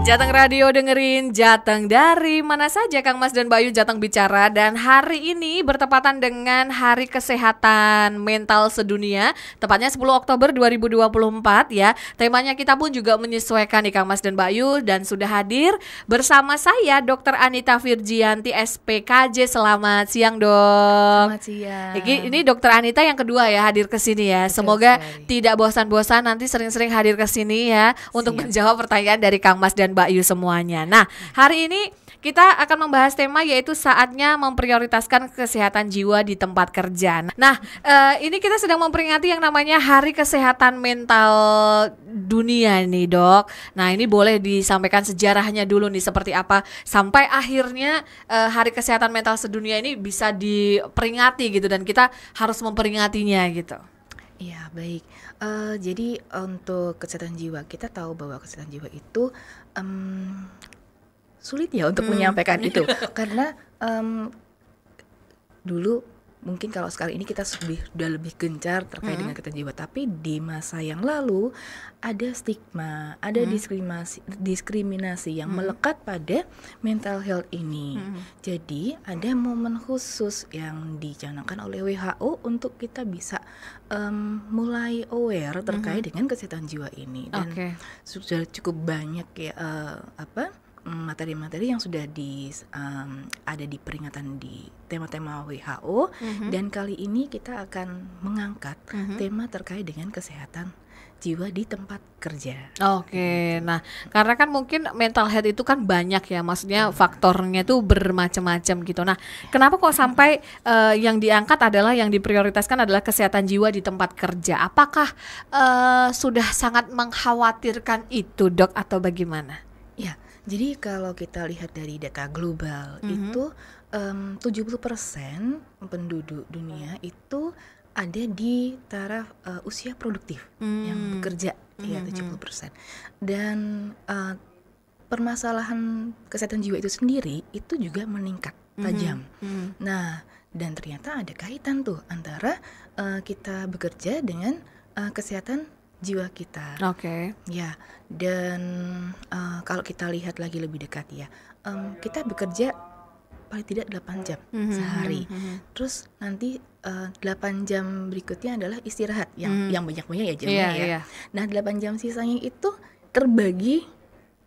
Jateng Radio dengerin Jateng dari mana saja Kang Mas dan Bayu Jateng bicara. Dan hari ini bertepatan dengan Hari Kesehatan Mental Sedunia, tepatnya 10 Oktober 2024 ya. Temanya kita pun juga menyesuaikan nih Kang Mas dan Bayu. Dan sudah hadir bersama saya Dr. Anita Virgianti SPKJ. Selamat siang dok. Selamat siang. Ini Dr. Anita yang kedua ya hadir ke sini ya. Semoga tidak bosan-bosan nanti sering-sering hadir ke sini ya untuk menjawab pertanyaan dari Kang Mas dan Mbak Yu semuanya. Nah, hari ini kita akan membahas tema yaitu saatnya memprioritaskan kesehatan jiwa di tempat kerja. Nah, ini kita sedang memperingati yang namanya Hari Kesehatan Mental Dunia nih dok. Nah, ini boleh disampaikan sejarahnya dulu nih seperti apa sampai akhirnya Hari Kesehatan Mental Sedunia ini bisa diperingati gitu dan kita harus memperingatinya gitu. Iya baik. Jadi untuk kesehatan jiwa, kita tahu bahwa kesehatan jiwa itu sulit ya untuk menyampaikan itu karena dulu mungkin kalau sekarang ini kita sudah lebih gencar terkait dengan kesehatan jiwa, tapi di masa yang lalu ada stigma, ada diskriminasi yang melekat pada mental health ini. Jadi ada momen khusus yang dicanangkan oleh WHO untuk kita bisa mulai aware terkait dengan kesehatan jiwa ini. Dan sudah cukup banyak ya materi-materi yang sudah ada di peringatan di tema-tema WHO. Dan kali ini kita akan mengangkat tema terkait dengan kesehatan jiwa di tempat kerja. Nah karena kan mungkin mental health itu kan banyak ya, maksudnya faktornya tuh bermacam-macam gitu. Nah kenapa kok sampai yang diangkat adalah yang diprioritaskan adalah kesehatan jiwa di tempat kerja? Apakah sudah sangat mengkhawatirkan itu dok atau bagaimana? Ya, jadi kalau kita lihat dari data global itu 70% penduduk dunia itu ada di taraf usia produktif yang bekerja ya 70%. Dan permasalahan kesehatan jiwa itu sendiri itu juga meningkat tajam. Nah, dan ternyata ada kaitan tuh antara kita bekerja dengan kesehatan jiwa kita. Ya, dan kalau kita lihat lagi lebih dekat ya, kita bekerja paling tidak 8 jam sehari. Terus nanti 8 jam berikutnya adalah istirahat yang banyak-banyak ya jamnya ya. Nah, 8 jam sisanya itu terbagi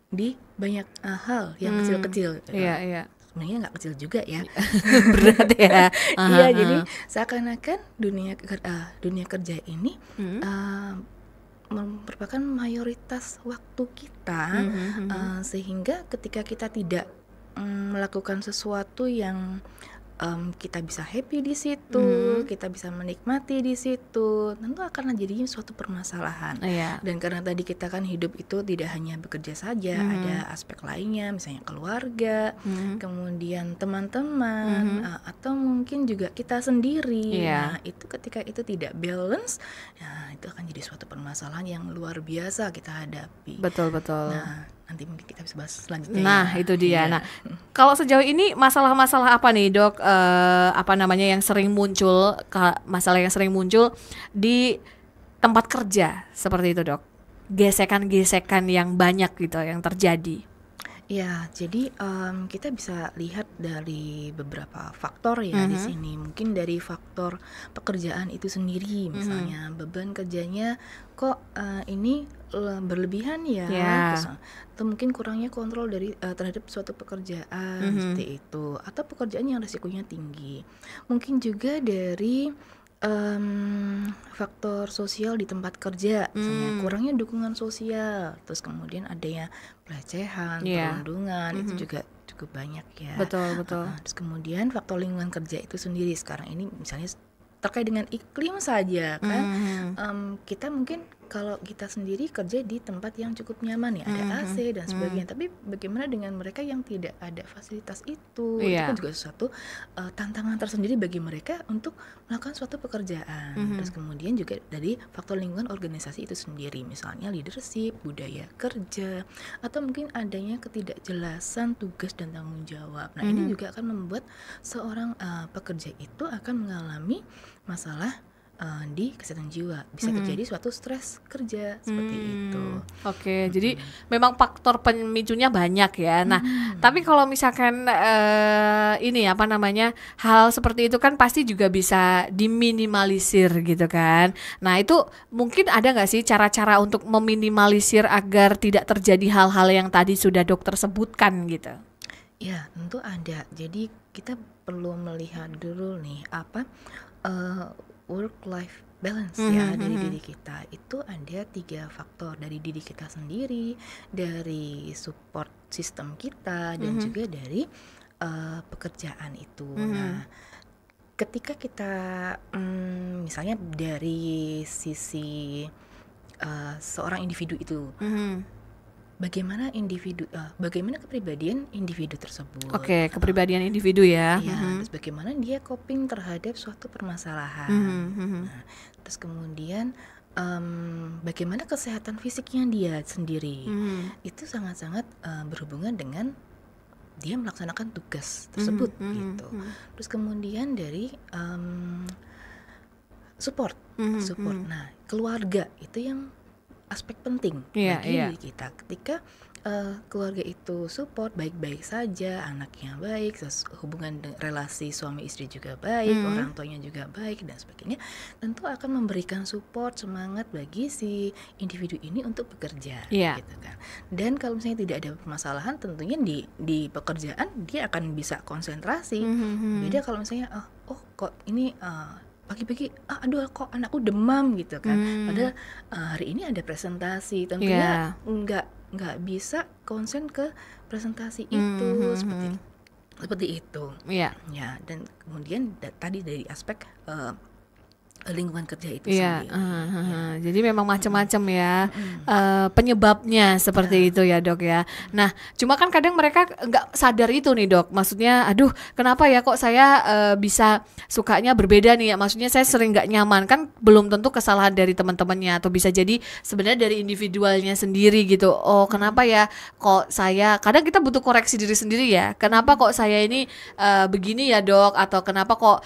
di banyak hal yang kecil-kecil. Sebenarnya nggak kecil juga ya. Berat ya. Iya, jadi seakan-akan dunia kerja ini merupakan mayoritas waktu kita, sehingga ketika kita tidak melakukan sesuatu yang kita bisa happy di situ, kita bisa menikmati di situ, tentu akan jadi suatu permasalahan. Dan karena tadi kita kan hidup itu tidak hanya bekerja saja, ada aspek lainnya, misalnya keluarga, kemudian teman-teman, atau mungkin juga kita sendiri. Nah, itu ketika itu tidak balance, nah itu akan jadi suatu permasalahan yang luar biasa kita hadapi. Betul. Nah, nanti mungkin kita bisa bahas selanjutnya. Nah, itu dia. Nah, kalau sejauh ini masalah-masalah apa nih, Dok? Yang sering muncul, masalah yang sering muncul di tempat kerja seperti itu, Dok? Gesekan-gesekan yang banyak gitu yang terjadi. Ya, jadi kita bisa lihat dari beberapa faktor ya di sini. Mungkin dari faktor pekerjaan itu sendiri, misalnya beban kerjanya kok ini berlebihan ya, atau mungkin kurangnya kontrol dari terhadap suatu pekerjaan seperti itu, atau pekerjaan yang risikonya tinggi. Mungkin juga dari faktor sosial di tempat kerja, misalnya kurangnya dukungan sosial, terus kemudian adanya pelecehan, perundungan, itu juga cukup banyak ya. Betul. Terus kemudian faktor lingkungan kerja itu sendiri sekarang ini misalnya terkait dengan iklim saja kan, kita mungkin kalau kita sendiri kerja di tempat yang cukup nyaman ya, ada AC dan sebagainya, tapi bagaimana dengan mereka yang tidak ada fasilitas itu? Itu kan juga sesuatu tantangan tersendiri bagi mereka untuk melakukan suatu pekerjaan. Terus kemudian juga dari faktor lingkungan organisasi itu sendiri, misalnya leadership, budaya kerja, atau mungkin adanya ketidakjelasan tugas dan tanggung jawab. Nah, ini juga akan membuat seorang pekerja itu akan mengalami masalah di kesehatan jiwa. Bisa terjadi suatu stres kerja seperti itu. Oke, jadi memang faktor pemicunya banyak ya. Nah, tapi kalau misalkan ini apa namanya, hal seperti itu kan pasti juga bisa diminimalisir gitu kan. Nah, itu mungkin ada nggak sih cara-cara untuk meminimalisir agar tidak terjadi hal-hal yang tadi sudah dokter sebutkan gitu? Ya, tentu ada. Jadi kita perlu melihat dulu nih apa work life balance ya dari diri kita. Itu ada 3 faktor, dari diri kita sendiri, dari support system kita, dan juga dari pekerjaan itu. Nah, ketika kita misalnya dari sisi seorang individu itu, bagaimana kepribadian individu tersebut. Oke, kepribadian individu ya. Terus bagaimana dia coping terhadap suatu permasalahan. Nah, terus kemudian bagaimana kesehatan fisiknya dia sendiri. Itu sangat-sangat berhubungan dengan dia melaksanakan tugas tersebut gitu. Terus kemudian dari support. Nah, keluarga itu yang aspek penting bagi diri kita. Ketika keluarga itu support, baik-baik saja, anaknya baik, hubungan relasi suami istri juga baik, orang tuanya juga baik dan sebagainya, tentu akan memberikan support, semangat bagi si individu ini untuk bekerja, gitu kan. Dan kalau misalnya tidak ada permasalahan, tentunya di pekerjaan dia akan bisa konsentrasi. Beda kalau misalnya kok ini pagi-pagi aduh kok anakku demam gitu kan, padahal hari ini ada presentasi, tentunya nggak bisa konsen ke presentasi itu, seperti itu. Ya, dan kemudian tadi dari aspek lingkungan kerja itu sendiri. Jadi memang macam-macam ya penyebabnya seperti itu ya dok ya. Nah, cuma kan kadang mereka nggak sadar itu nih dok. Maksudnya, aduh, kenapa ya kok saya bisa sukanya berbeda nih ya. Maksudnya saya sering nggak nyaman, kan belum tentu kesalahan dari teman-temannya, atau bisa jadi sebenarnya dari individualnya sendiri gitu. Oh, kenapa ya kok saya, kadang kita butuh koreksi diri sendiri ya. Kenapa kok saya ini begini ya dok, atau kenapa kok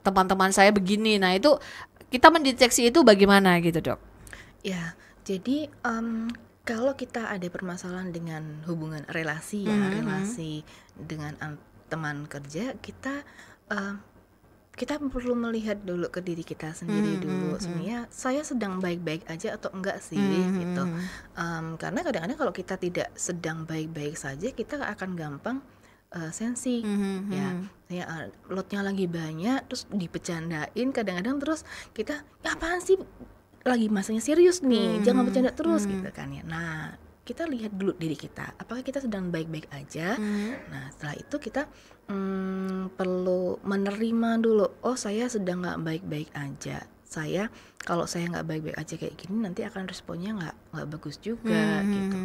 teman-teman saya begini. Nah, itu kita mendeteksi itu bagaimana gitu dok? Ya, jadi kalau kita ada permasalahan dengan hubungan relasi ya, relasi dengan teman kerja, kita perlu melihat dulu ke diri kita sendiri dulu. Sebenarnya saya sedang baik-baik aja atau enggak sih gitu. Karena kadang-kadang kalau kita tidak sedang baik-baik saja, kita akan gampang sensi ya, lotnya lagi banyak terus dipecandain kadang-kadang, terus kita apaan sih, lagi masanya serius nih, jangan bercanda terus gitu kan ya. Nah, kita lihat dulu diri kita, apakah kita sedang baik-baik aja. Nah, setelah itu kita perlu menerima dulu, oh saya sedang nggak baik-baik aja. Kalau saya nggak baik-baik aja kayak gini, nanti akan responnya nggak bagus juga gitu.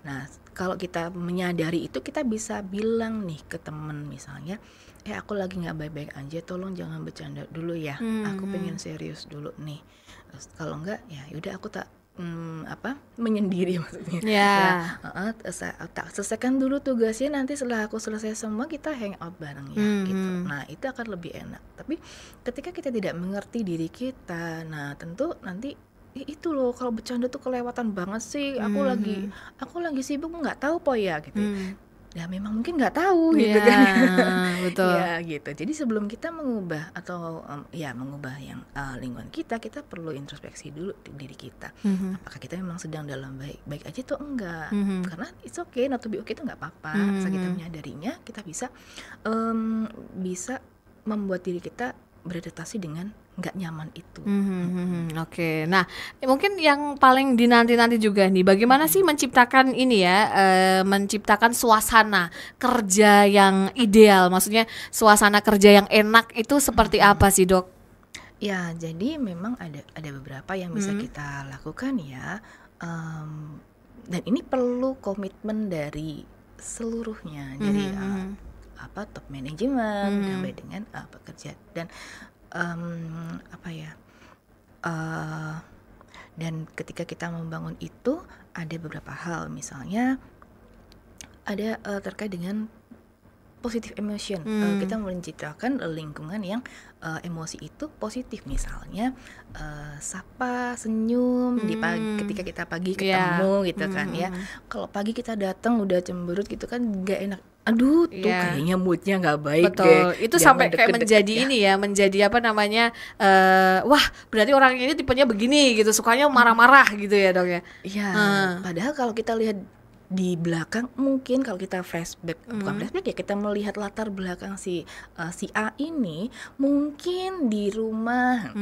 Nah, kalau kita menyadari itu, kita bisa bilang nih ke temen misalnya, aku lagi nggak baik-baik aja, tolong jangan bercanda dulu ya, aku pengen serius dulu nih. Terus kalau enggak, ya udah aku tak menyendiri maksudnya. Tak selesaikan dulu tugasnya, nanti setelah aku selesai semua kita hangout bareng ya gitu. Nah, itu akan lebih enak. Tapi ketika kita tidak mengerti diri kita, nah tentu nanti itu loh, kalau bercanda tuh kelewatan banget sih, aku lagi sibuk, nggak tahu po ya gitu. Ya memang mungkin nggak tahu gitu kan. Betul. Ya gitu. Jadi sebelum kita mengubah atau mengubah yang lingkungan kita perlu introspeksi dulu di diri kita. Apakah kita memang sedang dalam baik aja atau enggak? Karena it's okay, not to be okay itu nggak apa-apa. Asal kita menyadarinya, kita bisa membuat diri kita beradaptasi dengan nggak nyaman itu. Oke. Nah, mungkin yang paling dinanti-nanti juga nih, bagaimana sih menciptakan ini ya, menciptakan suasana kerja yang ideal. Maksudnya suasana kerja yang enak itu seperti apa sih dok? Ya, jadi memang ada beberapa yang bisa kita lakukan ya, dan ini perlu komitmen dari seluruhnya, dari top manajemen sampai dengan pekerja, dan dan ketika kita membangun itu ada beberapa hal, misalnya ada terkait dengan positive emotion. Kita menciptakan lingkungan yang emosi itu positif, misalnya sapa, senyum di pagi, ketika kita pagi ketemu gitu kan ya. Kalau pagi kita datang udah cemberut gitu kan nggak enak. Aduh, tuh kayaknya moodnya nggak baik. Betul. Itu sampai kayak menjadi ini ya, menjadi apa namanya? Wah, berarti orang ini tipenya begini gitu, sukanya marah-marah gitu ya, Dok ya. Iya. Padahal kalau kita lihat di belakang, mungkin kalau kita flashback, bukan flashback ya, kita melihat latar belakang si A ini, mungkin di rumah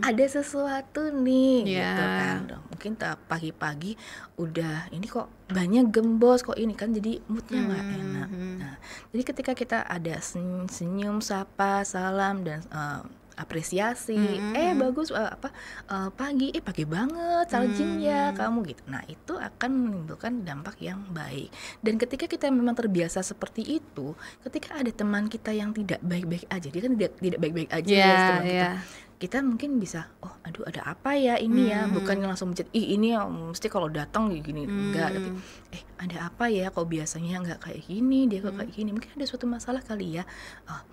ada sesuatu nih gitu kan. Mungkin pagi-pagi udah ini kok banyak gembos kok ini kan, jadi moodnya nggak enak. Nah, jadi ketika kita ada senyum, sapa, salam dan apresiasi, bagus, pagi, pagi banget, saljin ya kamu gitu. Nah, itu akan menimbulkan dampak yang baik. Dan ketika kita memang terbiasa seperti itu, ketika ada teman kita yang tidak baik-baik aja, dia kan tidak baik-baik aja teman kita mungkin bisa, oh aduh ada apa ya ini ya, bukan langsung mencet, ini mesti kalau datang gini, enggak, tapi ada apa ya, kok biasanya nggak kayak gini, dia kok kayak gini, mungkin ada suatu masalah kali ya.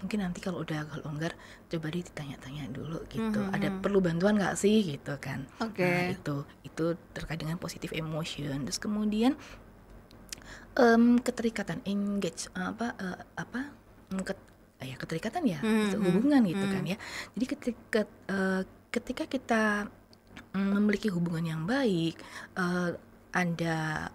Mungkin nanti kalau udah agak longgar, coba dia ditanya-tanya dulu gitu, ada perlu bantuan nggak sih gitu kan. Nah itu terkait dengan positive emotion. Terus kemudian keterikatan, engage, keterikatan ya, hubungan gitu kan ya. Jadi ketika kita memiliki hubungan yang baik, ada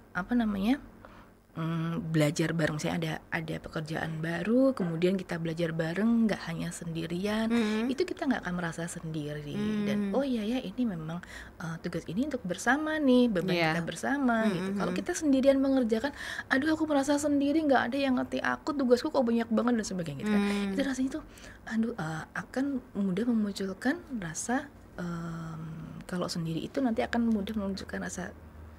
belajar bareng, misalnya ada pekerjaan baru, kemudian kita belajar bareng, nggak hanya sendirian, itu kita nggak akan merasa sendiri. Dan oh iya ya, ini memang tugas ini untuk bersama nih, beban kita bersama gitu. Kalau kita sendirian mengerjakan, aduh aku merasa sendiri, nggak ada yang ngerti aku, tugasku kok banyak banget dan sebagainya gitu kan. Itu rasanya tuh akan mudah memunculkan rasa kalau sendiri itu nanti akan mudah memunculkan rasa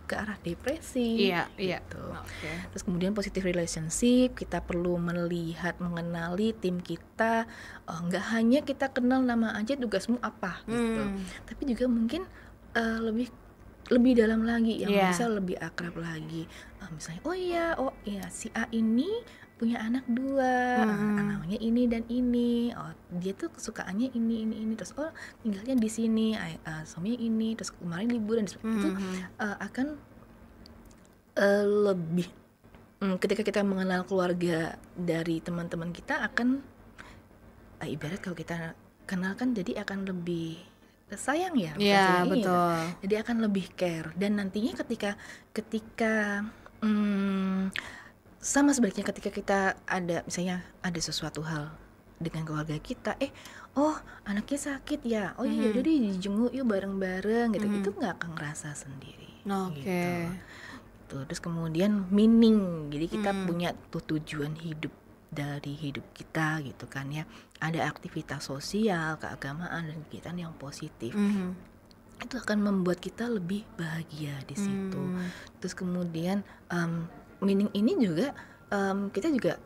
ke arah depresi. Gitu. Terus kemudian positive relationship, kita perlu melihat, mengenali tim kita, nggak hanya kita kenal nama aja tugasmu apa gitu, tapi juga mungkin lebih dalam lagi, yang bisa lebih akrab lagi. Misalnya oh iya si A ini punya anak 2, namanya ini dan ini, dia tuh kesukaannya ini, terus tinggalnya di sini, suaminya ini, terus kemarin liburan, itu akan lebih ketika kita mengenal keluarga dari teman-teman kita, akan ibarat kalau kita kenal kan, jadi akan lebih sayang ya, betul. Jadi akan lebih care, dan nantinya ketika sama sebaliknya, ketika kita misalnya ada sesuatu hal dengan keluarga kita, anaknya sakit ya, ya udah deh dijenguk yuk bareng-bareng gitu, itu nggak akan ngerasa sendiri. Gitu. Terus kemudian meaning, jadi kita punya tujuan hidup dari hidup kita gitu kan ya, ada aktivitas sosial, keagamaan dan kegiatan yang positif. Itu akan membuat kita lebih bahagia di situ. Terus kemudian meaning ini juga kita juga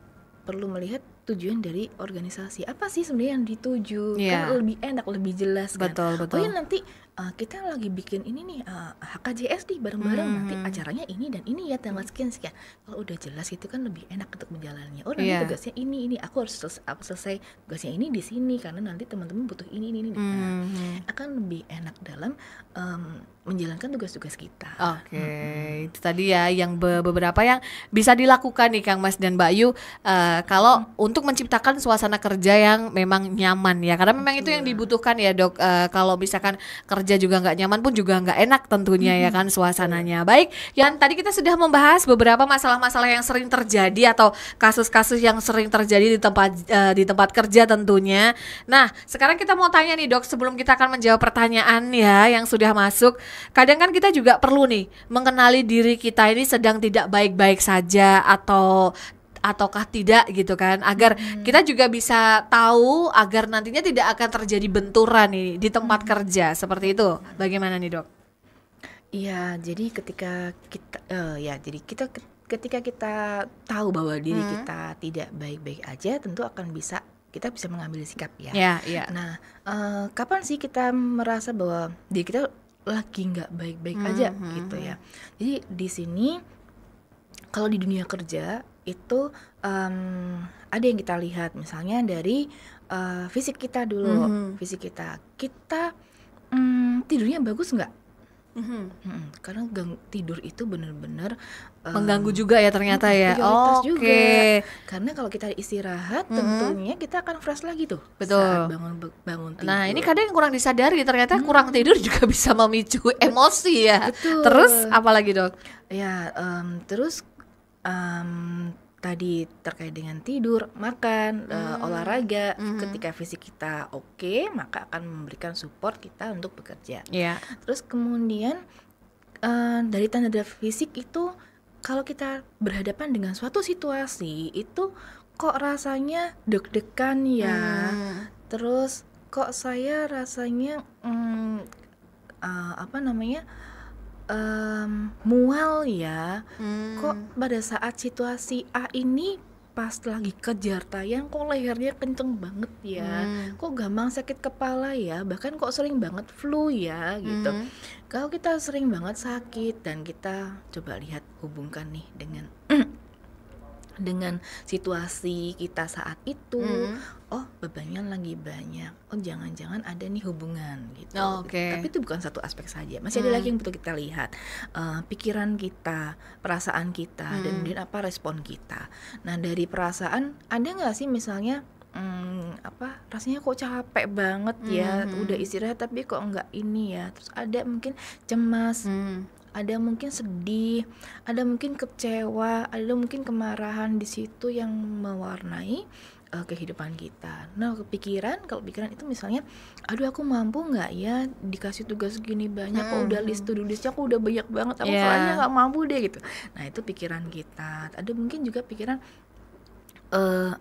perlu melihat tujuan dari organisasi, apa sih sebenarnya yang dituju, kan lebih enak, lebih jelas kan. Betul. Nanti kita lagi bikin ini nih, HKJS nih bareng-bareng, nanti acaranya ini dan ini ya, tanggal sekian. Kalau udah jelas itu kan lebih enak untuk menjalannya. Nanti tugasnya ini aku harus selesai tugasnya ini di sini, karena nanti teman-teman butuh ini. Akan lebih enak dalam menjalankan tugas-tugas kita. Itu tadi ya yang beberapa yang bisa dilakukan nih Kang Mas dan Mbak Yu, kalau untuk menciptakan suasana kerja yang memang nyaman ya, karena memang itu yang dibutuhkan ya Dok. Kalau misalkan kerja juga nggak nyaman pun juga nggak enak tentunya ya kan suasananya. Baik, yang tadi kita sudah membahas beberapa masalah-masalah yang sering terjadi atau kasus-kasus yang sering terjadi di tempat kerja tentunya. Nah, sekarang kita mau tanya nih Dok, sebelum kita akan menjawab pertanyaan ya yang sudah masuk. Kadang kan kita juga perlu nih mengenali diri kita ini sedang tidak baik-baik saja ataukah tidak gitu kan, agar kita juga bisa tahu agar nantinya tidak akan terjadi benturan nih di tempat kerja seperti itu. Bagaimana nih Dok? Iya, jadi ketika kita tahu bahwa diri kita tidak baik-baik aja, tentu kita bisa mengambil sikap ya. Nah, kapan sih kita merasa bahwa diri kita lagi nggak baik-baik aja gitu ya? Jadi di sini kalau di dunia kerja itu ada yang kita lihat misalnya dari fisik kita dulu. Fisik kita tidurnya bagus nggak? Karena tidur itu benar-benar mengganggu juga ya ternyata ya. Prioritas juga. Karena kalau kita istirahat tentunya kita akan fresh lagi tuh. Betul. Saat bangun tidur. Nah, ini kadang yang kurang disadari ternyata kurang tidur juga bisa memicu emosi ya. Betul. Terus apa lagi, Dok? Ya, terus tadi terkait dengan tidur, makan, olahraga. Ketika fisik kita oke, maka akan memberikan support kita untuk bekerja. Terus kemudian dari tanda fisik itu, kalau kita berhadapan dengan suatu situasi itu kok rasanya deg-degan ya, terus kok saya rasanya mual ya, kok pada saat situasi A ini pas lagi kejar tayang kok lehernya kenceng banget ya, kok gampang sakit kepala ya, bahkan kok sering banget flu ya gitu. Kalau kita sering banget sakit dan kita coba lihat, hubungkan nih dengan situasi kita saat itu, oh bebannya lagi banyak, oh jangan-jangan ada nih hubungan gitu. Tapi itu bukan satu aspek saja, masih ada lagi yang butuh kita lihat, pikiran kita, perasaan kita, dan kemudian apa respon kita. Nah dari perasaan, ada nggak sih misalnya rasanya kok capek banget ya, udah istirahat tapi kok nggak ini ya, terus ada mungkin cemas, ada mungkin sedih, ada mungkin kecewa, ada mungkin kemarahan di situ yang mewarnai kehidupan kita. Nah, kalau pikiran itu misalnya, aduh aku mampu nggak ya dikasih tugas segini banyak, kok udah to do listnya kok udah banyak banget, aku soalnya nggak mampu deh gitu. Nah itu pikiran kita. Ada mungkin juga pikiran,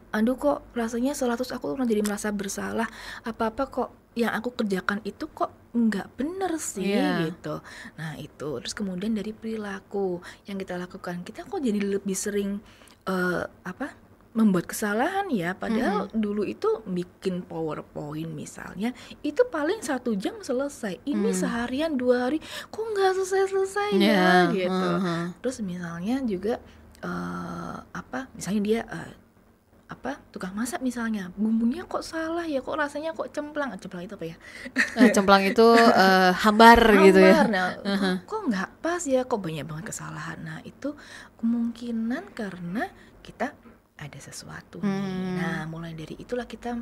aduh kok rasanya terus aku jadi merasa bersalah, apa-apa kok yang aku kerjakan itu kok nggak bener sih gitu. Nah itu, terus kemudian dari perilaku yang kita lakukan, kita kok jadi lebih sering membuat kesalahan ya, padahal dulu itu bikin PowerPoint misalnya itu paling 1 jam selesai, ini seharian 2 hari kok nggak selesai ya gitu. Terus misalnya juga misalnya dia tukang masak misalnya, bumbunya kok salah ya, kok rasanya kok cemplang itu apa ya? Cemplang itu hambar gitu ya. Nah, kok nggak pas ya, kok banyak banget kesalahan. Nah itu kemungkinan karena kita ada sesuatu nih. Nah mulai dari itulah kita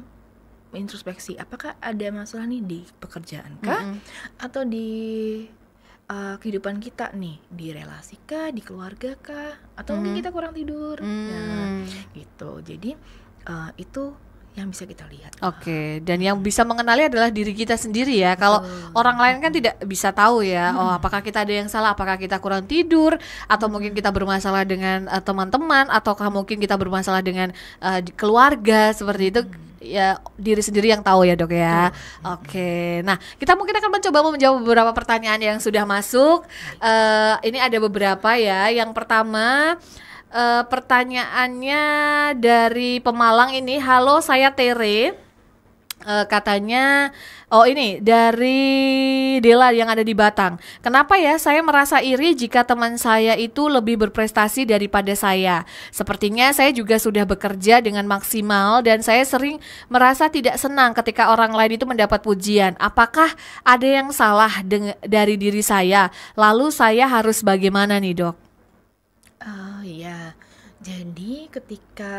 introspeksi, apakah ada masalah nih di pekerjaan kah, atau di kehidupan kita nih, di relasi kah, di keluarga kah, atau mungkin kita kurang tidur. Nah, gitu. Jadi itu yang bisa kita lihat. Dan yang bisa mengenali adalah diri kita sendiri ya. Kalau orang lain kan tidak bisa tahu ya, apakah kita ada yang salah, apakah kita kurang tidur, atau mungkin kita bermasalah dengan teman-teman, ataukah mungkin kita bermasalah dengan keluarga, seperti itu. Ya diri sendiri yang tahu ya, Dok ya. Nah kita mungkin akan mencoba menjawab beberapa pertanyaan yang sudah masuk. Ini ada beberapa ya. Yang pertama, pertanyaannya dari Pemalang ini. Halo, saya Tere. Katanya, ini dari Dela yang ada di Batang. Kenapa ya saya merasa iri jika teman saya itu lebih berprestasi daripada saya? Sepertinya saya juga sudah bekerja dengan maksimal dan saya sering merasa tidak senang ketika orang lain itu mendapat pujian. Apakah ada yang salah dari diri saya? Lalu saya harus bagaimana nih, Dok? Jadi ketika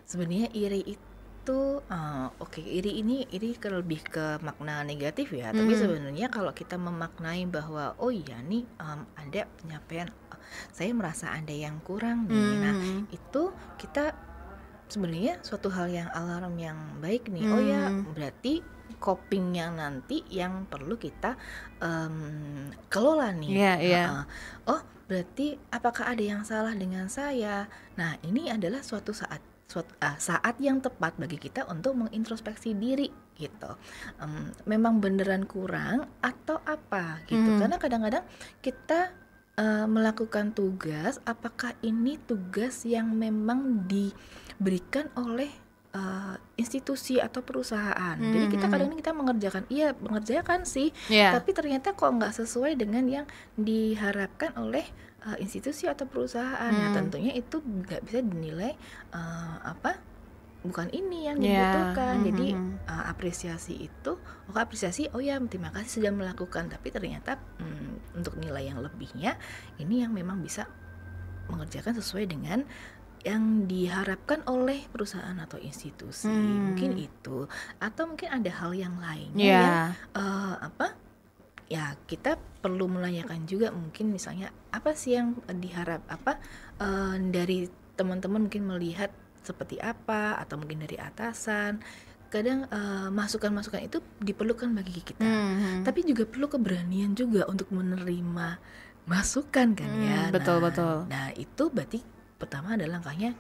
sebenarnya iri itu iri ini lebih ke makna negatif ya. Tapi sebenarnya kalau kita memaknai bahwa nih ada pencapaian, saya merasa ada yang kurang nih. Nah itu kita sebenarnya suatu hal yang alarm yang baik nih. Berarti copingnya nanti yang perlu kita kelola nih. Berarti apakah ada yang salah dengan saya? Nah ini adalah suatu saat yang tepat bagi kita untuk mengintrospeksi diri gitu. Memang beneran kurang atau apa gitu. Karena kadang-kadang kita melakukan tugas, apakah ini tugas yang memang diberikan oleh institusi atau perusahaan. Jadi kita kadang kita mengerjakan sih, tapi ternyata kok nggak sesuai dengan yang diharapkan oleh institusi atau perusahaan. Nah, tentunya itu nggak bisa dinilai bukan ini yang dibutuhkan. Jadi apresiasi itu, apresiasi, oh ya terima kasih sudah melakukan, tapi ternyata untuk nilai yang lebihnya ini yang memang bisa mengerjakan sesuai dengan yang diharapkan oleh perusahaan atau institusi. Mungkin itu, atau mungkin ada hal yang lainnya yang ya kita perlu menanyakan juga, mungkin misalnya apa sih yang diharap, dari teman-teman mungkin melihat seperti apa, atau mungkin dari atasan. Kadang masukan-masukan itu diperlukan bagi kita, tapi juga perlu keberanian juga untuk menerima masukan kan ya. Betul. Nah itu berarti pertama adalah langkahnya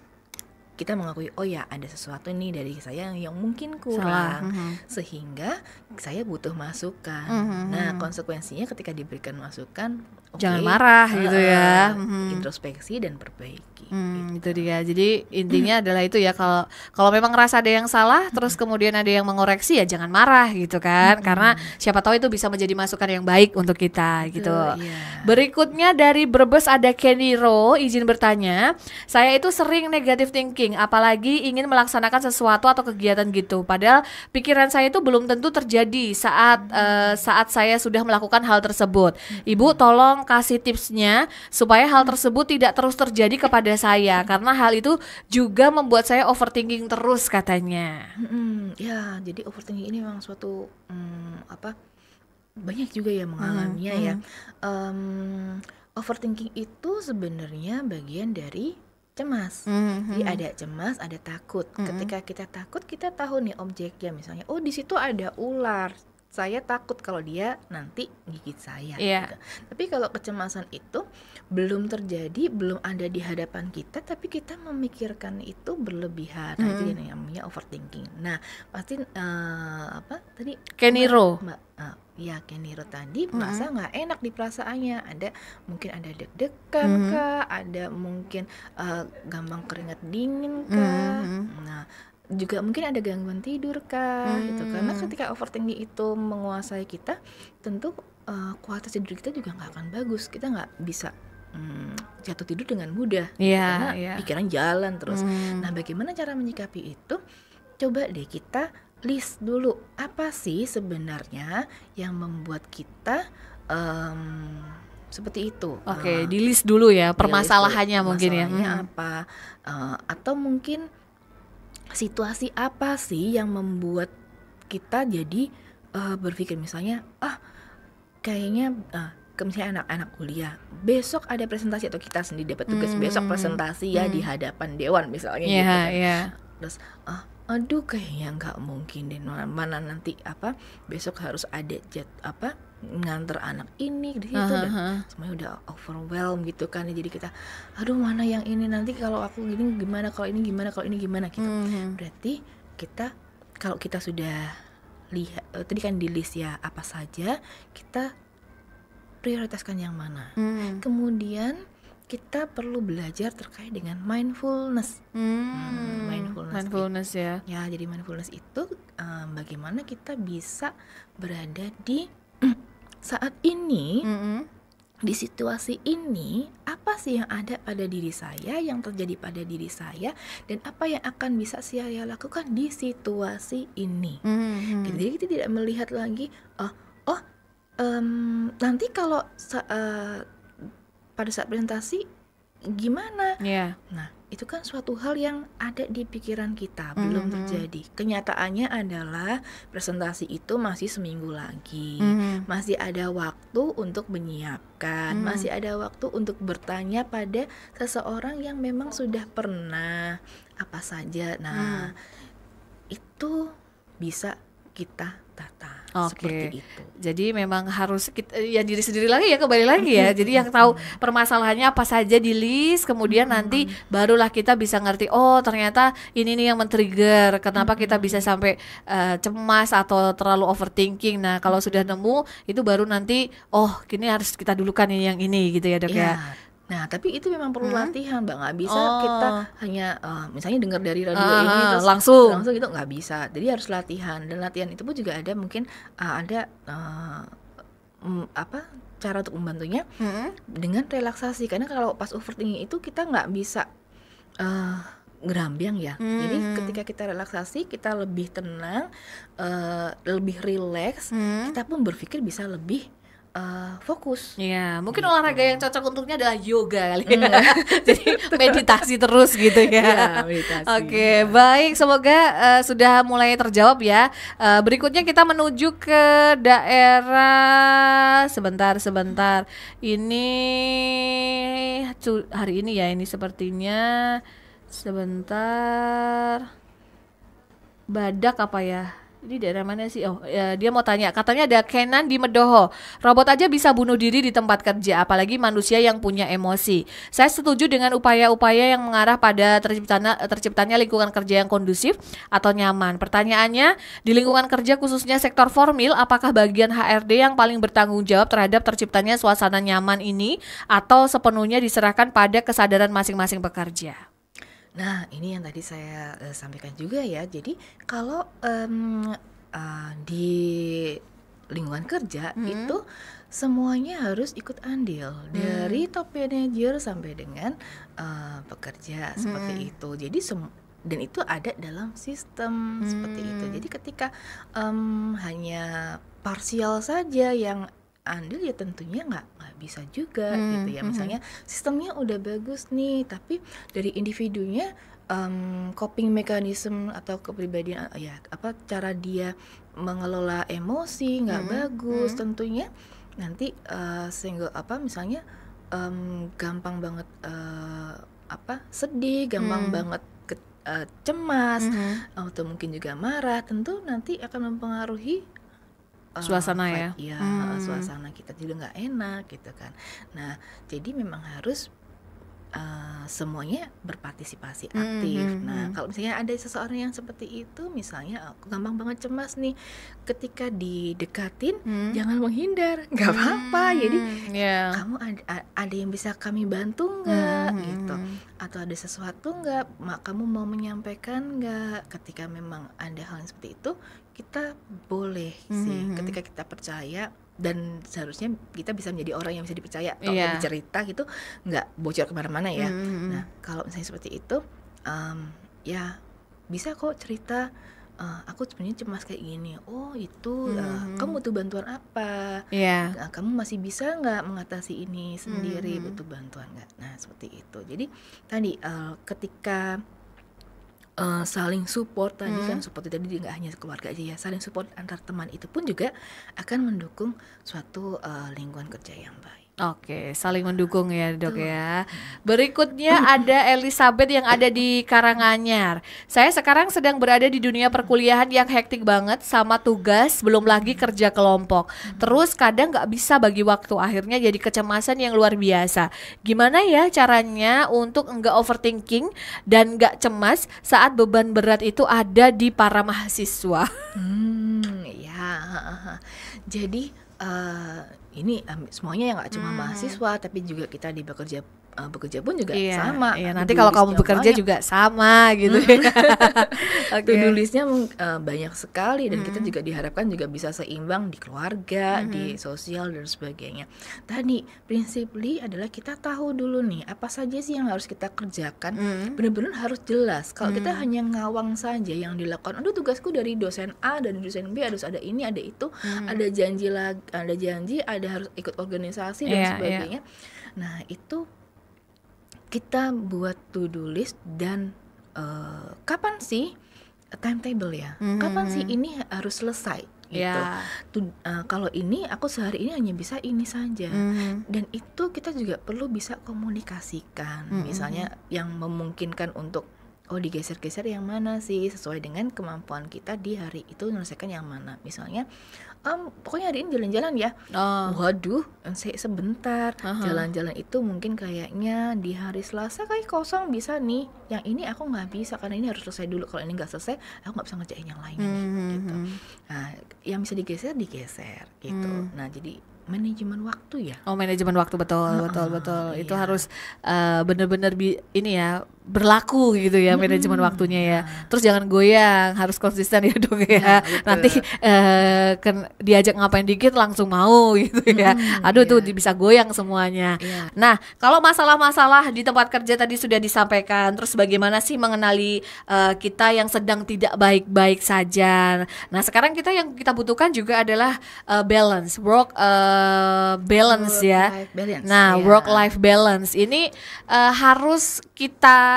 kita mengakui, oh ya ada sesuatu nih dari saya yang mungkin kurang, sehingga saya butuh masukan. Nah konsekuensinya ketika diberikan masukan, jangan marah gitu ya. Introspeksi dan perbaiki. Itu dia. Jadi intinya adalah itu ya, kalau memang ngerasa ada yang salah, terus kemudian ada yang mengoreksi, ya jangan marah gitu kan, karena siapa tahu itu bisa menjadi masukan yang baik untuk kita gitu. Berikutnya dari Brebes ada Keniro, izin bertanya, saya itu sering negative thinking, apalagi ingin melaksanakan sesuatu atau kegiatan gitu, padahal pikiran saya itu belum tentu terjadi saat saya sudah melakukan hal tersebut. Ibu tolong kasih tipsnya supaya hal tersebut tidak terus terjadi kepada saya, karena hal itu juga membuat saya overthinking terus katanya. Ya, jadi overthinking ini memang suatu banyak juga yang mengalaminya ya. Overthinking itu sebenarnya bagian dari cemas. Jadi ada cemas, ada takut. Ketika kita takut, kita tahu nih objeknya, misalnya, oh di situ ada ular. Saya takut kalau dia nanti gigit saya. Gitu. Tapi kalau kecemasan itu belum terjadi, belum ada di hadapan kita, tapi kita memikirkan itu berlebihan. Nah, itu yang namanya overthinking. Nah, pasti tadi Keniro. Keniro tadi merasa nggak enak di perasaannya. Mungkin ada deg-degan kah, ada mungkin gampang keringat dingin kah. Nah, juga mungkin ada gangguan tidur kah gitu. Karena ketika overthinking itu menguasai kita, tentu kualitas tidur kita juga nggak akan bagus. Kita nggak bisa jatuh tidur dengan mudah karena pikiran jalan terus. Nah, bagaimana cara menyikapi itu? Coba deh kita list dulu, apa sih sebenarnya yang membuat kita seperti itu. Di list dulu ya permasalahannya mungkin ya. Apa atau mungkin situasi apa sih yang membuat kita jadi berpikir, misalnya kayaknya misalnya anak-anak kuliah besok ada presentasi, atau kita sendiri dapat tugas besok presentasi ya di hadapan dewan misalnya gitu kan. Terus aduh kayaknya nggak mungkin deh, mana nanti besok harus ada nganter anak ini di situ, dan semuanya udah overwhelmed gitu kan. Jadi kita aduh mana yang ini, nanti kalau aku gini gimana, kalau ini gimana gitu. Berarti kita, kalau kita sudah lihat tadi kan di list ya apa saja, kita prioritaskan yang mana. Kemudian kita perlu belajar terkait dengan mindfulness. Mindfulness ya. Ya, jadi mindfulness itu bagaimana kita bisa berada di saat ini, di situasi ini, apa sih yang ada pada diri saya, yang terjadi pada diri saya, dan apa yang akan bisa saya lakukan di situasi ini. Jadi kita tidak melihat lagi, nanti kalau pada saat presentasi gimana? Nah, itu kan suatu hal yang ada di pikiran kita, belum terjadi. Kenyataannya adalah presentasi itu masih seminggu lagi, masih ada waktu untuk menyiapkan, masih ada waktu untuk bertanya pada seseorang yang memang sudah pernah apa saja. Nah, itu bisa kita tata seperti itu. Jadi memang harus kita, ya diri sendiri lagi ya, kembali lagi ya. Jadi yang tahu permasalahannya apa saja di list, kemudian nanti barulah kita bisa ngerti, oh ternyata ini nih yang men-trigger kenapa kita bisa sampai cemas atau terlalu overthinking. Nah, kalau sudah nemu itu baru nanti kini harus kita dulukan yang ini gitu ya, Dok ya. Nah, tapi itu memang perlu latihan, Mbak. Nggak bisa kita hanya misalnya dengar dari radio ini terus langsung gitu, nggak bisa. Jadi harus latihan, dan latihan itu pun juga ada mungkin ada cara untuk membantunya dengan relaksasi. Karena kalau pas overthinking itu kita nggak bisa gerambiang ya. Jadi ketika kita relaksasi, kita lebih tenang, lebih rileks, kita pun berpikir bisa lebih fokus. Iya, mungkin olahraga yang cocok untuknya adalah yoga kali ya. Jadi meditasi terus gitu ya. Meditasi. Oke, baik. Semoga sudah mulai terjawab ya. Berikutnya kita menuju ke daerah sebentar. Ini hari ini ya, ini sepertinya sebentar. Badak apa ya? Ini daerah mana sih? Oh, ya, dia mau tanya. Katanya ada Kenan di Medoho. Robot aja bisa bunuh diri di tempat kerja, apalagi manusia yang punya emosi. Saya setuju dengan upaya-upaya yang mengarah pada terciptanya lingkungan kerja yang kondusif atau nyaman. Pertanyaannya, di lingkungan kerja khususnya sektor formal, apakah bagian HRD yang paling bertanggung jawab terhadap terciptanya suasana nyaman ini atau sepenuhnya diserahkan pada kesadaran masing-masing pekerja? Nah, ini yang tadi saya sampaikan juga ya. Jadi kalau di lingkungan kerja itu semuanya harus ikut andil, dari top manager sampai dengan pekerja seperti itu. Jadi dan itu ada dalam sistem seperti itu. Jadi ketika hanya parsial saja yang andil, ya tentunya nggak bisa juga gitu ya. Misalnya sistemnya udah bagus nih, tapi dari individunya coping mechanism atau kepribadian ya cara dia mengelola emosi nggak bagus, tentunya nanti misalnya gampang banget sedih, gampang banget cemas, atau mungkin juga marah, tentu nanti akan mempengaruhi suasana ya. Suasana kita juga nggak enak gitu kan. Nah, jadi memang harus semuanya berpartisipasi aktif. Nah, kalau misalnya ada seseorang yang seperti itu, misalnya aku gampang banget cemas nih, ketika didekatin jangan menghindar, nggak apa-apa. Jadi kamu ada yang bisa kami bantu nggak gitu, atau ada sesuatu nggak, kamu mau menyampaikan nggak? Ketika memang ada hal yang seperti itu, kita boleh sih, ketika kita percaya. Dan seharusnya kita bisa menjadi orang yang bisa dipercaya. Kalau bercerita gitu nggak bocor kemana-mana ya. Nah, kalau misalnya seperti itu, ya bisa kok cerita, aku sebenarnya cemas kayak gini. Oh itu, kamu butuh bantuan apa? Kamu masih bisa nggak mengatasi ini sendiri? Butuh bantuan nggak? Nah seperti itu. Jadi tadi ketika saling support tadi kan, support tadi nggak hanya keluarga aja ya, saling support antar teman itu pun juga akan mendukung suatu lingkungan kerja yang baik. Oke, saling mendukung ya Dok ya. Berikutnya ada Elizabeth yang ada di Karanganyar. Saya sekarang sedang berada di dunia perkuliahan yang hektik banget sama tugas, belum lagi kerja kelompok. Terus kadang gak bisa bagi waktu, akhirnya jadi kecemasan yang luar biasa. Gimana ya caranya untuk enggak overthinking dan enggak cemas saat beban berat itu ada di para mahasiswa? Jadi ini semuanya yang nggak cuma mahasiswa, tapi juga kita di bekerja pun juga sama. Nanti kalau kamu bekerja banyak. Juga sama gitu. To-do listnya banyak sekali, dan kita juga diharapkan juga bisa seimbang di keluarga, di sosial dan sebagainya. Tadi prinsiply adalah kita tahu dulu nih apa saja sih yang harus kita kerjakan, benar-benar harus jelas. Kalau kita hanya ngawang saja yang dilakukan, aduh tugasku dari dosen A dan dosen B, harus ada ini ada itu, ada janji, ada harus ikut organisasi dan sebagainya. Nah itu kita buat to-do list dan kapan sih timetable ya, kapan sih ini harus selesai gitu. Kalau ini aku sehari ini hanya bisa ini saja, dan itu kita juga perlu bisa komunikasikan, misalnya yang memungkinkan untuk digeser-geser yang mana sih sesuai dengan kemampuan kita di hari itu, menyelesaikan yang mana. Misalnya pokoknya hari ini jalan-jalan ya. Waduh, sebentar. Jalan-jalan itu mungkin kayaknya di hari Selasa kayak kosong, bisa nih. Yang ini aku nggak bisa karena ini harus selesai dulu. Kalau ini nggak selesai, aku nggak bisa ngerjain yang lain gitu. Nah, yang bisa digeser gitu. Nah, jadi manajemen waktu ya. Manajemen waktu betul. Itu harus benar-benar ini ya, berlaku gitu ya, manajemen waktunya ya. Terus jangan goyang, harus konsisten ya dok ya. Nanti kan diajak ngapain dikit langsung mau gitu ya. Aduh tuh bisa goyang semuanya. Nah kalau masalah-masalah di tempat kerja tadi sudah disampaikan. Terus bagaimana sih mengenali kita yang sedang tidak baik-baik saja. Nah sekarang yang kita butuhkan juga adalah balance, balance ya. Nah work-life balance ini harus kita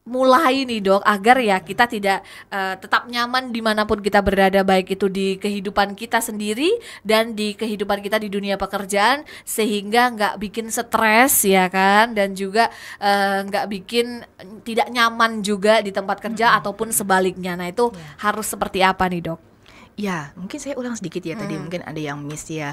mulai nih dok, agar ya kita tidak tetap nyaman dimanapun kita berada, baik itu di kehidupan kita sendiri dan di kehidupan kita di dunia pekerjaan, sehingga nggak bikin stres ya kan, dan juga nggak bikin tidak nyaman juga di tempat kerja ataupun sebaliknya. Nah itu harus seperti apa nih dok? Ya, mungkin saya ulang sedikit ya, tadi mungkin ada yang miss ya.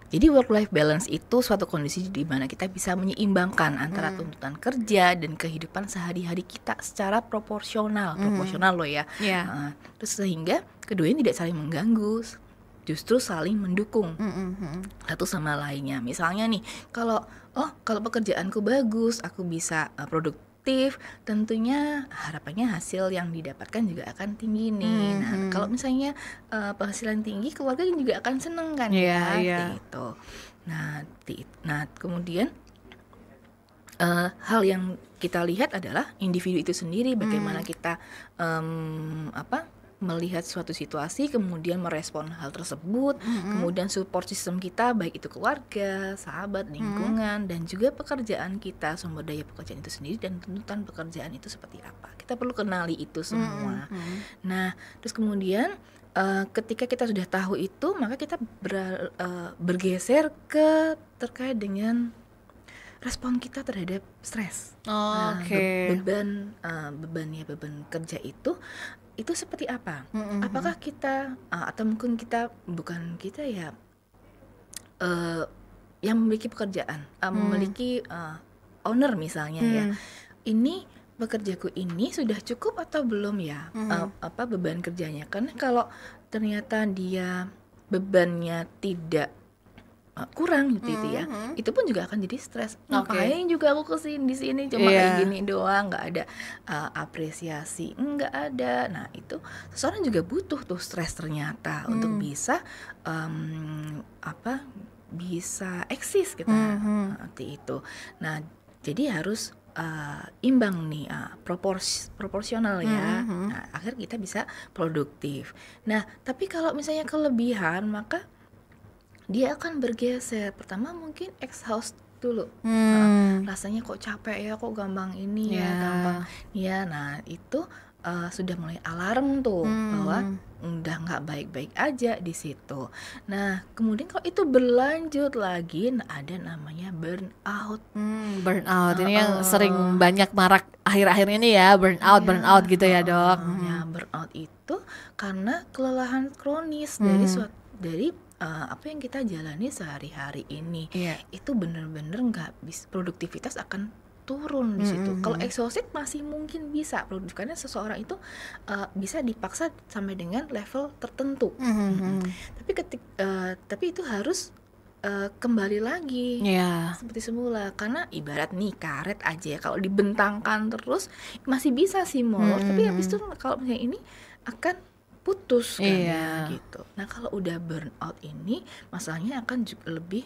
Jadi work-life balance itu suatu kondisi di mana kita bisa menyeimbangkan antara tuntutan kerja dan kehidupan sehari-hari kita secara proporsional loh ya. Terus sehingga keduanya tidak saling mengganggu, justru saling mendukung satu sama lainnya. Misalnya nih, kalau pekerjaanku bagus, aku bisa produktif, tentunya harapannya hasil yang didapatkan juga akan tinggi nih. Nah, kalau misalnya penghasilan tinggi, keluarga juga akan seneng kan gitu. Nah, kemudian hal yang kita lihat adalah individu itu sendiri, bagaimana kita melihat suatu situasi, kemudian merespon hal tersebut, kemudian support system kita, baik itu keluarga, sahabat, lingkungan, dan juga pekerjaan kita, sumber daya pekerjaan itu sendiri, dan tuntutan pekerjaan itu seperti apa. Kita perlu kenali itu semua. Nah, terus kemudian ketika kita sudah tahu itu, maka kita bergeser ke terkait dengan respon kita terhadap stres. Beban kerja itu seperti apa? Apakah kita atau mungkin kita bukan kita ya yang memiliki pekerjaan, memiliki owner misalnya ya. Ini pekerjaku ini sudah cukup atau belum ya? Beban kerjanya? Karena kalau ternyata dia bebannya tidak kurang gitu ya, itu pun juga akan jadi stres. Ngapain juga aku kesini di sini cuma kayak gini doang, nggak ada apresiasi, nggak ada. Nah itu seseorang juga butuh tuh stres ternyata untuk bisa bisa eksis gitu, seperti itu. Nah jadi harus imbang nih, proporsional ya. Nah, agar kita bisa produktif. Nah tapi kalau misalnya kelebihan, maka dia akan bergeser. Pertama mungkin exhaust dulu, rasanya kok capek ya, kok gampang ini ya, gampang ya. Nah itu sudah mulai alarm tuh bahwa udah nggak baik-baik aja di situ. Nah kemudian kalau itu berlanjut lagi, ada namanya burnout. Burnout ini yang sering banyak marak akhir-akhir ini ya, burnout gitu ya dok. Ya burnout itu karena kelelahan kronis dari apa yang kita jalani sehari-hari ini. Itu benar-benar nggak bisa, produktivitas akan turun di situ. Kalau exhausted masih mungkin bisa produktif, karena seseorang itu bisa dipaksa sampai dengan level tertentu. Tapi itu harus kembali lagi seperti semula, karena ibarat nih karet aja ya, kalau dibentangkan terus masih bisa sih molor, tapi habis itu kalau misalnya ini akan putus kan ya gitu. Nah kalau udah burnout ini masalahnya akan juga lebih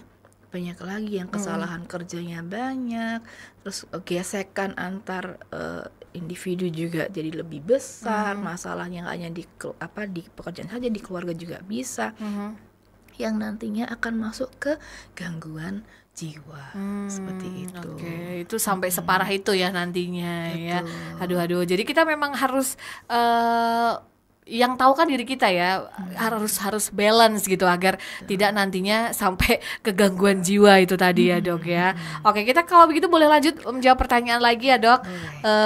banyak lagi, yang kesalahan kerjanya banyak, terus gesekan antar individu juga jadi lebih besar, masalahnya nggak hanya di pekerjaan saja, di keluarga juga bisa, yang nantinya akan masuk ke gangguan jiwa seperti itu. Itu sampai separah itu ya nantinya. Betul. Ya. Aduh. Jadi kita memang harus yang tahu kan diri kita ya, harus balance gitu agar tidak nantinya sampai ke gangguan jiwa itu tadi ya dok ya. Oke, kita kalau begitu boleh lanjut menjawab pertanyaan lagi ya dok.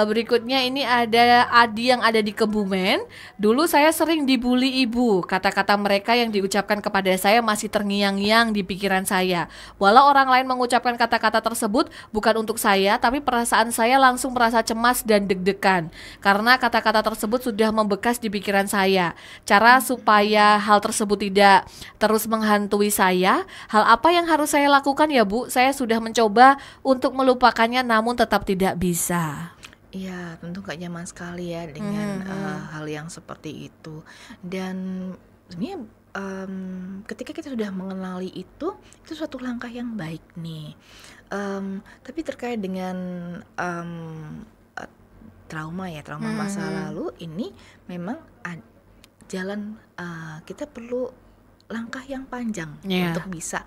Berikutnya ini ada Adi yang ada di Kebumen. Dulu saya sering dibully ibu, kata-kata mereka yang diucapkan kepada saya masih terngiang-ngiang di pikiran saya. Walau orang lain mengucapkan kata-kata tersebut bukan untuk saya, tapi perasaan saya langsung merasa cemas dan deg-degan karena kata-kata tersebut sudah membekas di pikiran saya. Cara supaya hal tersebut tidak terus menghantui saya, hal apa yang harus saya lakukan ya Bu? Saya sudah mencoba untuk melupakannya namun tetap tidak bisa. Iya, tentu gak nyaman sekali ya dengan hal yang seperti itu. Dan sebenarnya ketika kita sudah mengenali itu suatu langkah yang baik nih. Tapi terkait dengan trauma masa lalu ini memang jalan kita perlu langkah yang panjang untuk bisa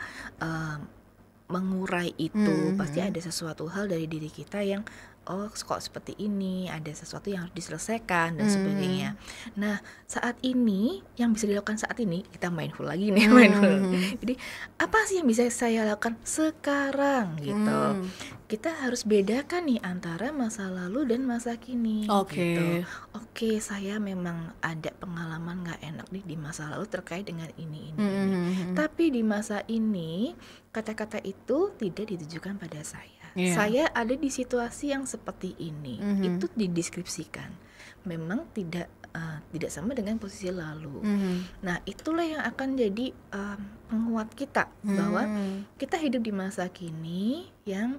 mengurai itu. Pasti ada sesuatu hal dari diri kita yang kok seperti ini, ada sesuatu yang harus diselesaikan dan sebagainya. Nah, saat ini yang bisa dilakukan saat ini, kita mindful lagi nih, mindful. Jadi, apa sih yang bisa saya lakukan sekarang gitu. Kita harus bedakan nih antara masa lalu dan masa kini gitu. Oke, saya memang ada pengalaman gak enak nih di masa lalu terkait dengan ini. Tapi di masa ini, kata-kata itu tidak ditujukan pada saya. Saya ada di situasi yang seperti ini. Itu dideskripsikan. Memang tidak sama dengan posisi lalu. Nah, itulah yang akan jadi penguat kita bahwa kita hidup di masa kini yang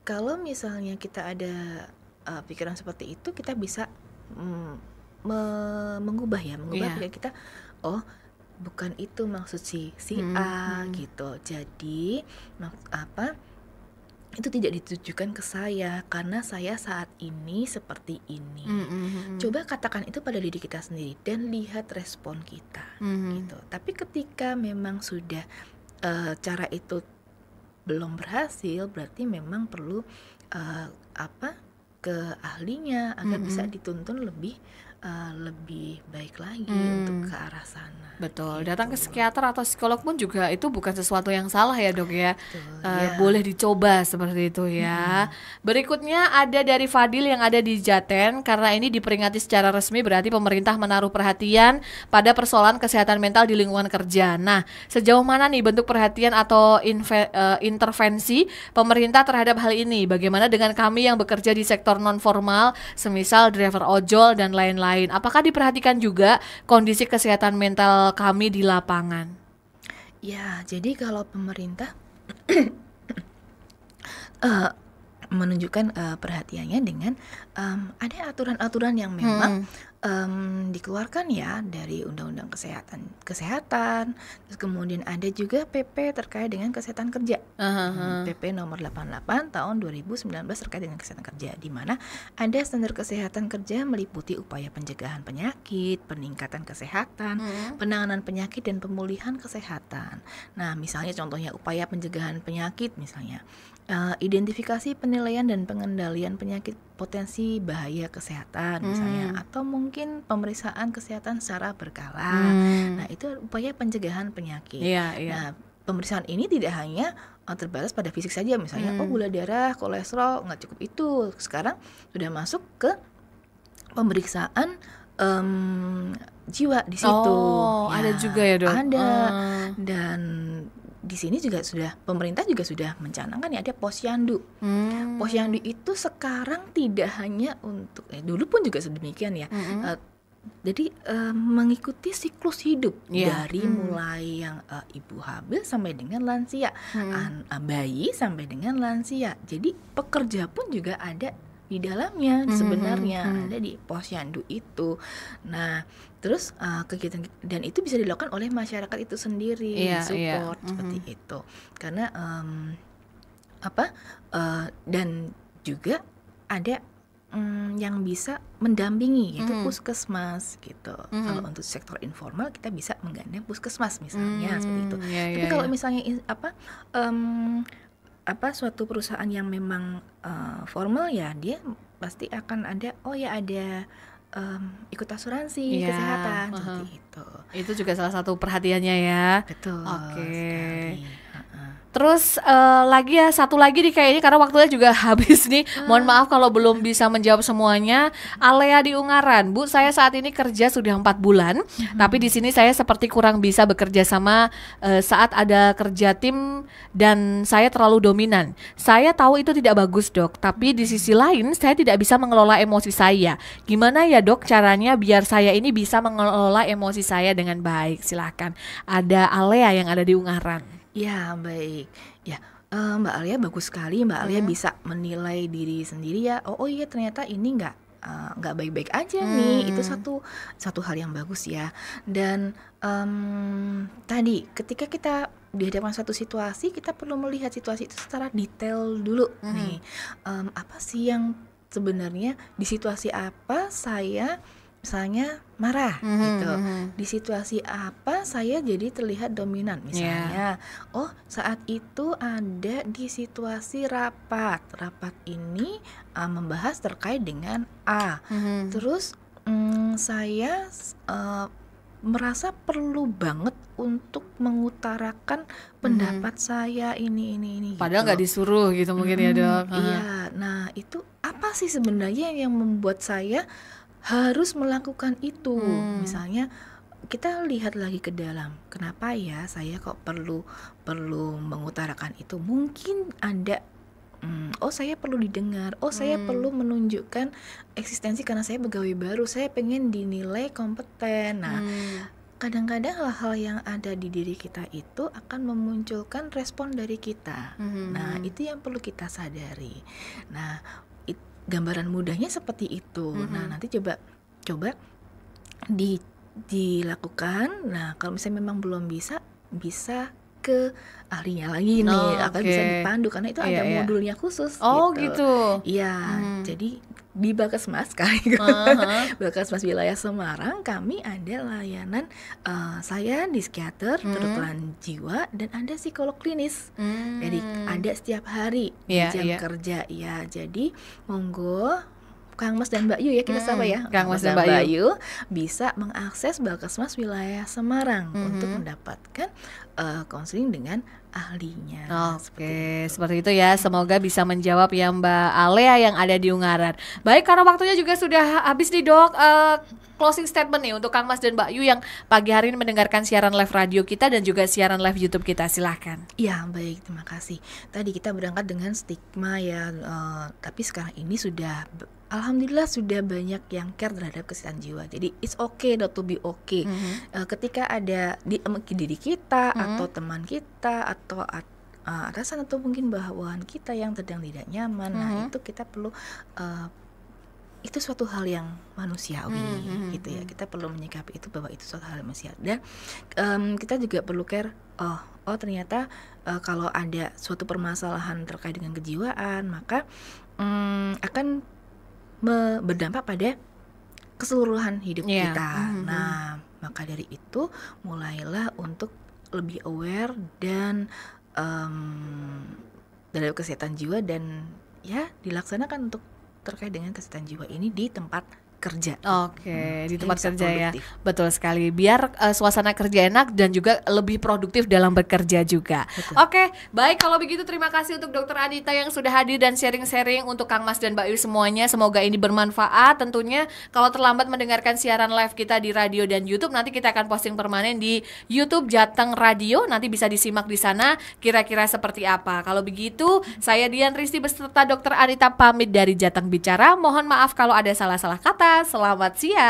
kalau misalnya kita ada pikiran seperti itu, kita bisa mengubah pikiran kita. Oh, bukan itu maksud si A gitu. Jadi itu tidak ditujukan ke saya karena saya saat ini seperti ini. Coba katakan itu pada diri kita sendiri dan lihat respon kita gitu. Tapi ketika memang sudah cara itu belum berhasil, berarti memang perlu ke ahlinya agar bisa dituntun lebih baik lagi untuk ke arah sana. Betul, gitu. Datang ke psikiater atau psikolog pun juga itu bukan sesuatu yang salah ya dok ya. Boleh dicoba seperti itu ya. Berikutnya ada dari Fadil yang ada di Jaten. Karena ini diperingati secara resmi, berarti pemerintah menaruh perhatian pada persoalan kesehatan mental di lingkungan kerja. Nah, sejauh mana nih bentuk perhatian atau intervensi pemerintah terhadap hal ini? Bagaimana dengan kami yang bekerja di sektor non formal, semisal driver ojol dan lain-lain? Apakah diperhatikan juga kondisi kesehatan mental kami di lapangan? Ya, jadi kalau pemerintah menunjukkan perhatiannya dengan ada aturan-aturan yang memang dikeluarkan ya dari Undang-Undang Kesehatan, terus kemudian ada juga PP terkait dengan kesehatan kerja, PP nomor 88 tahun 2019 terkait dengan kesehatan kerja, di mana ada standar kesehatan kerja meliputi upaya pencegahan penyakit, peningkatan kesehatan, penanganan penyakit dan pemulihan kesehatan. Nah, misalnya contohnya upaya pencegahan penyakit misalnya. Identifikasi, penilaian dan pengendalian penyakit potensi bahaya kesehatan misalnya, atau mungkin pemeriksaan kesehatan secara berkala. Nah, itu upaya pencegahan penyakit. Nah, pemeriksaan ini tidak hanya terbatas pada fisik saja, misalnya gula darah, kolesterol, nggak cukup itu. Sekarang sudah masuk ke pemeriksaan jiwa di situ. Ada juga ya dok? Ada. Dan di sini juga pemerintah juga sudah mencanangkan ya, ada posyandu. Posyandu itu sekarang tidak hanya untuk dulu pun juga sedemikian ya. Jadi mengikuti siklus hidup dari mulai yang ibu hamil sampai dengan lansia, bayi sampai dengan lansia. Jadi pekerja pun juga ada di dalamnya sebenarnya, ada di posyandu itu. Nah, terus kegiatan dan itu bisa dilakukan oleh masyarakat itu sendiri, support seperti itu. Karena dan juga ada yang bisa mendampingi, yaitu puskesmas gitu. Kalau untuk sektor informal kita bisa menggandeng puskesmas misalnya seperti itu. Tapi kalau misalnya suatu perusahaan yang memang formal ya, dia pasti akan ada ada ikut asuransi kesehatan seperti itu. Itu juga salah satu perhatiannya ya. Betul. Oke. Terus satu lagi nih kayaknya karena waktunya juga habis nih. Mohon maaf kalau belum bisa menjawab semuanya. Alea di Ungaran, Bu, saya saat ini kerja sudah 4 bulan, tapi di sini saya seperti kurang bisa bekerja sama saat ada kerja tim dan saya terlalu dominan. Saya tahu itu tidak bagus, Dok, tapi di sisi lain saya tidak bisa mengelola emosi saya. Gimana ya, Dok, caranya biar saya ini bisa mengelola emosi saya dengan baik? Silakan. Ada Alea yang ada di Ungaran. Ya, baik. Ya, Mbak Alia bagus sekali, Mbak Alia bisa menilai diri sendiri ya. Oh iya ternyata ini nggak baik-baik aja nih. Itu satu hal yang bagus ya. Dan tadi ketika kita dihadapkan suatu situasi, kita perlu melihat situasi itu secara detail dulu nih. Apa sih yang sebenarnya di situasi apa saya misalnya marah gitu. Di situasi apa saya jadi terlihat dominan misalnya. Oh, saat itu ada di situasi rapat. Rapat ini membahas terkait dengan A. Terus saya merasa perlu banget untuk mengutarakan pendapat saya ini padahal gitu. nggak disuruh gitu mungkin ya Dok. Iya, nah itu apa sih sebenarnya yang membuat saya harus melakukan itu? Misalnya kita lihat lagi ke dalam, kenapa ya saya kok perlu mengutarakan itu? Mungkin ada oh saya perlu didengar, oh saya perlu menunjukkan eksistensi karena saya pegawai baru, saya pengen dinilai kompeten. Nah, kadang-kadang hal-hal yang ada di diri kita itu akan memunculkan respon dari kita. Nah, itu yang perlu kita sadari. Nah, gambaran mudahnya seperti itu. Nah, nanti coba dilakukan. Nah, kalau misalnya memang belum bisa ke ahlinya lagi nih, akan bisa dipandu karena itu ada modulnya khusus. Oh gitu. Iya, jadi di Bakesmas Bakesmas wilayah Semarang kami ada layanan saya di psikiater, kedokteran jiwa dan ada psikolog klinis. Jadi ada setiap hari di jam kerja ya. Jadi monggo Kang Mas dan Mbak Yu ya, kita sama ya. Kang Mas dan Mbak Yu bisa mengakses Bakesmas wilayah Semarang untuk mendapatkan konseling dengan ahlinya. Seperti itu ya. Semoga bisa menjawab ya Mbak Alea yang ada di Ungaran. Baik, karena waktunya juga sudah habis nih Dok. Closing statement nih untuk Kang Mas dan Mbak Yu yang pagi hari ini mendengarkan siaran live radio kita dan juga siaran live YouTube kita. Silahkan. Ya baik, terima kasih. Tadi kita berangkat dengan stigma ya, tapi sekarang ini sudah alhamdulillah sudah banyak yang care terhadap kesehatan jiwa. Jadi it's okay not to be okay. Ketika ada di diri kita atau teman kita atau atasan atau mungkin bawahan kita yang sedang tidak nyaman, nah itu kita perlu itu suatu hal yang manusiawi gitu ya. Kita perlu menyikapi itu bahwa itu suatu hal manusiawi. Dan kita juga perlu care. Oh ternyata kalau ada suatu permasalahan terkait dengan kejiwaan, maka akan berdampak pada keseluruhan hidup kita. Nah, maka dari itu mulailah untuk lebih aware dan terhadap kesehatan jiwa dan ya dilaksanakan untuk terkait dengan kesehatan jiwa ini di tempat kerja. Di tempat kerja produktif. Ya. Betul sekali. Biar suasana kerja enak dan juga lebih produktif dalam bekerja juga. Baik kalau begitu terima kasih untuk Dr. Adita yang sudah hadir dan sharing-sharing untuk Kang Mas dan Mbak Yu semuanya. Semoga ini bermanfaat. Tentunya kalau terlambat mendengarkan siaran live kita di radio dan YouTube, nanti kita akan posting permanen di YouTube Jateng Radio. Nanti bisa disimak di sana kira-kira seperti apa. Kalau begitu, saya Dian Risti beserta Dr. Adita pamit dari Jateng Bicara. Mohon maaf kalau ada salah-salah kata. Selamat siang.